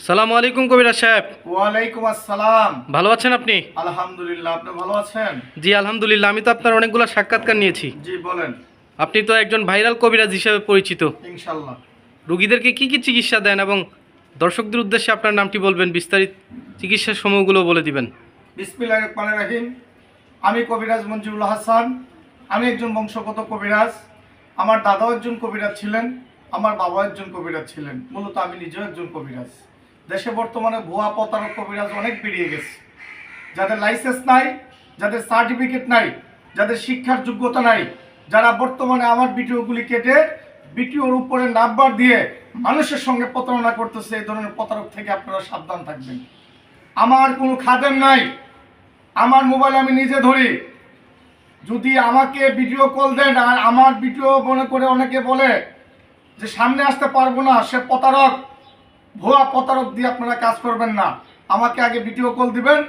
সালামু আলাইকুম কবিরাজ সাহেব। ওয়ালাইকুম আসসালাম। ভালো আছেন আপনি? আলহামদুলিল্লাহ, আপনি ভালো আছেন? জি আলহামদুলিল্লাহ। আমি তো আপনার অনেকগুলো সাক্ষাৎকার নিয়েছি। জি বলেন। আপনি তো একজন ভাইরাল কবিরাজ হিসেবে পরিচিত। ইনশাল্লাহ। রোগীদেরকে কি কি চিকিৎসা দেন এবং দর্শকদের উদ্দেশ্যে আপনার নামটি বলবেন, বিস্তারিত চিকিৎসার সময়গুলো বলে দিবেন। বিসমিল্লাহির রহমানির রহিম। আমি কবিরাজ মঞ্জুরুল হাসান। আমি একজন বংশগত কবিরাজ। আমার দাদাও একজন কবিরাজ ছিলেন, আমার বাবা একজন কবিরাজ ছিলেন। মূলত আমি নিজেও একজন কবিরাজ। দেশে বর্তমানে ভুয়া প্রতারক কবিরাজ অনেক বেরিয়ে গেছে। যাদের লাইসেন্স নাই, যাদের সার্টিফিকেট নাই, যাদের শিক্ষার যোগ্যতা নাই, যারা বর্তমানে আমার ভিডিওগুলি কেটে ভিডিওর উপরে নাম্বার দিয়ে মানুষের সঙ্গে প্রতারণা করতেছে, এই ধরনের প্রতারক থেকে আপনারা সাবধান থাকবেন। আমার কোনো খাদেম নাই, আমার মোবাইল আমি নিজে ধরি। যদি আমাকে ভিডিও কল দেন আর আমার ভিডিও মনে করে অনেকে বলে যে সামনে আসতে পারবো না, সে প্রতারক, ভুয়া প্রতারক দিয়ে আপনারা কাজ করবেন না। আমাকে আগে ভিডিও কল দিবেন,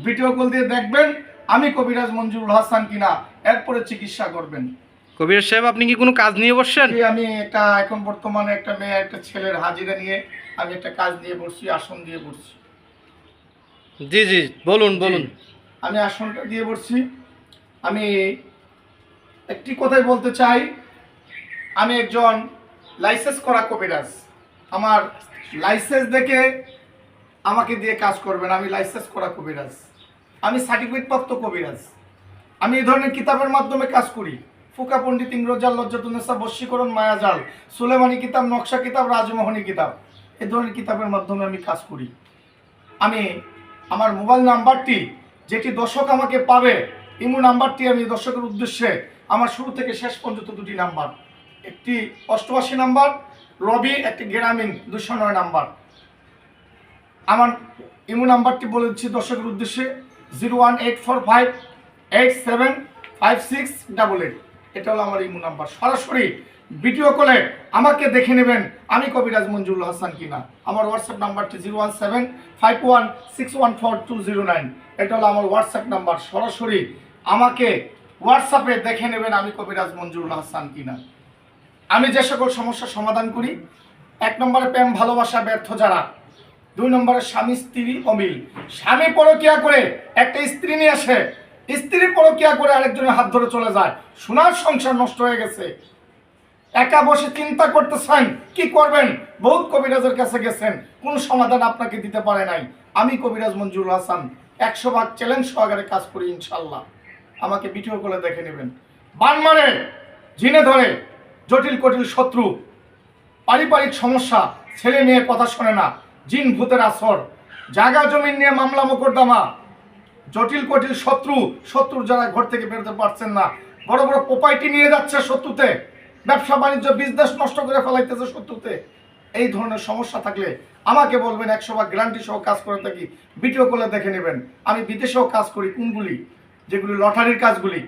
ভিডিও কল দিয়ে দেখবেন আমি কবিরাজ মঞ্জুরুল হাসান কিনা, এরপরে চিকিৎসা করবেন। কবিরাজ সাহেব, আপনি কি কোনো কাজ নিয়ে বসছেন? আমি এখন বর্তমানে একটা মেয়ে একটা ছেলের হাজিরা নিয়ে আমি একটা কাজ নিয়ে বসছি, আসন দিয়ে বসছি। জি জি, বলুন বলুন। আমি আসনটা দিয়ে বসছি। আমি একটি কথাই বলতে চাই, আমি একজন লাইসেন্স করা কবিরাজ। আমার লাইসেন্স দেখে আমাকে দিয়ে কাজ করবেন। আমি লাইসেন্স করা কবিরাজ, আমি সার্টিফিকেট প্রাপ্ত কবিরাজ। আমি এই ধরনের কিতাবের মাধ্যমে কাজ করি। ফুকা পণ্ডিত ইংরজাল লজ্জাতুন্নেসা, বশীকরণ, মায়াজাল, সুলেমানি কিতাব, নকশা কিতাব, রাজমোহনী কিতাব, এই ধরনের কিতাবের মাধ্যমে আমি কাজ করি। আমি আমার মোবাইল নাম্বারটি যেটি দর্শক আমাকে পাবে, ইমো নাম্বারটি আমি দর্শকের উদ্দেশ্যে আমার শুরু থেকে শেষ পর্যন্ত দুটি নাম্বার, একটি 88 নাম্বার রবি, একটি গ্রামীণ 209 নাম্বার। আমার ইমো নাম্বারটি বলেছি দর্শকের উদ্দেশ্যে 01845875688। এটা হলো আমার ইমো নাম্বার। সরাসরি ভিডিও কলে আমাকে দেখে নেবেন আমি কবিরাজ মঞ্জুরুল হাসান কিনা। আমার হোয়াটসঅ্যাপ নাম্বারটি 01751614209। এটা হলো আমার হোয়াটসঅ্যাপ নাম্বার। সরাসরি আমাকে হোয়াটসঅ্যাপে দেখে নেবেন আমি কবিরাজ মঞ্জুরুল হাসান কিনা। আমি যে সকল সমস্যার সমাধান করি, 1 নম্বরে প্রেম ভালোবাসা ব্যর্থ যারা, 2 নম্বরে স্বামী স্ত্রী অমিল, স্বামী পরকিয়া করে একটা স্ত্রী নিয়ে আসে, স্ত্রী পরকিয়া করে আরেকজনের হাত ধরে চলে যায়, সোনার সংসার নষ্ট হয়ে গেছে, একা বসে চিন্তা করতেছেন কি করবেন, বহুত কবিরাজের কাছে গেছেন, কোনো সমাধান আপনাকে দিতে পারে নাই। আমি কবিরাজ মঞ্জুরুল হাসান 100 ভাগ চ্যালেঞ্জ সহকারে কাজ করি ইনশাল্লাহ। আমাকে ভিডিও করে দেখে নেবেন। বান মারে, জিনে ধরে, জটিল কটিল শত্রু, পারিবারিক সমস্যা, ছেলে মেয়ে কথা শোনে না, জিন ভূতের আসর, জায়গা জমিন নিয়ে মামলা মোকদ্দমা, জটিল কটিল শত্রু যারা ঘর থেকে বেরোতে পারছেন না, বড় বড় প্রপার্টি নিয়ে যাচ্ছে শত্রুতে, ব্যবসা বাণিজ্য বিজনেস নষ্ট করে ফেলাইতেছে শত্রুতে, এই ধরনের সমস্যা থাকলে আমাকে বলবেন। 100 ভাগ গ্যারান্টি সহ কাজ করে থাকি। ভিডিও কলে দেখে নেবেন। আমি বিদেশেও কাজ করি। কোনগুলি? যেগুলি লটারির কাজগুলি,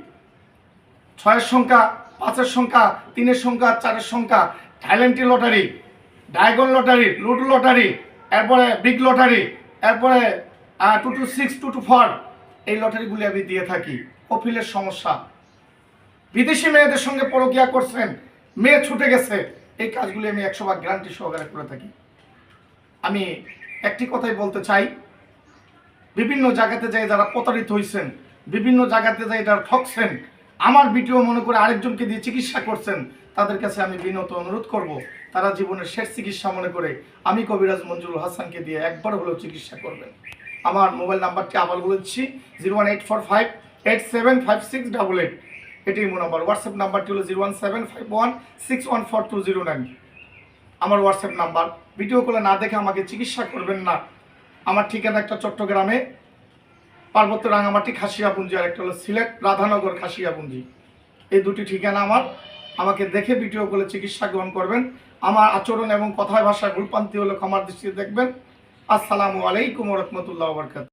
6-এর সংখ্যা, 5-এর সংখ্যা, 3-এর সংখ্যা, 4-এর সংখ্যা, থাইল্যান্ডি লটারি, ডায়গন লটারি, লুডো লটারি, এরপরে বিগ লটারি, এরপরে 226, 224, এই লটারিগুলি আমি দিয়ে থাকি। কপিলের সমস্যা, বিদেশি মেয়েদের সঙ্গে পরকিয়া করছেন, মেয়ে ছুটে গেছে, এই কাজগুলি আমি 100 ভাগ গ্যারান্টি সহকারে করে থাকি। আমি একটি কথাই বলতে চাই, বিভিন্ন জায়গাতে যাই যারা প্রতারিত হয়েছেন, বিভিন্ন জায়গাতে যাই যারা ঠকছেন, আমার ভিডিও মনে করে আরেকজনকে দিয়ে চিকিৎসা করছেন, তাদের কাছে আমি বিনত অনুরোধ করব, তারা জীবনের শেষ চিকিৎসা মনে করে আমি কবিরাজ মঞ্জুরুল হাসানকে দিয়ে একবার হলেও চিকিৎসা করবেন। আমার মোবাইল নাম্বারটি আবার বলেছি 01845875688। এটি ইমো নাম্বার। হোয়াটসঅ্যাপ নাম্বারটি হলো 01751614209। আমার হোয়াটসঅ্যাপ নাম্বার। ভিডিও কলে না দেখে আমাকে চিকিৎসা করবেন না। আমার ঠিকানা একটা চট্টগ্রামে পার্বত্য রাঙামাটি খাসিয়াপুঞ্জি, আর একটা হলো সিলেট রাধানগর খাসিয়াপুঞ্জি। এই দুটি ঠিকানা আমার। আমাকে দেখে ভিডিও কলে চিকিৎসা গ্রহণ করবেন। আমার আচরণ এবং কথায় ভাষায় ভুলপ্রান্তি হলে ক্ষমার দৃষ্টিতে দেখবেন। আসসালামু আলাইকুম ওয়া রাহমাতুল্লাহি ওয়া বারাকাতুহু।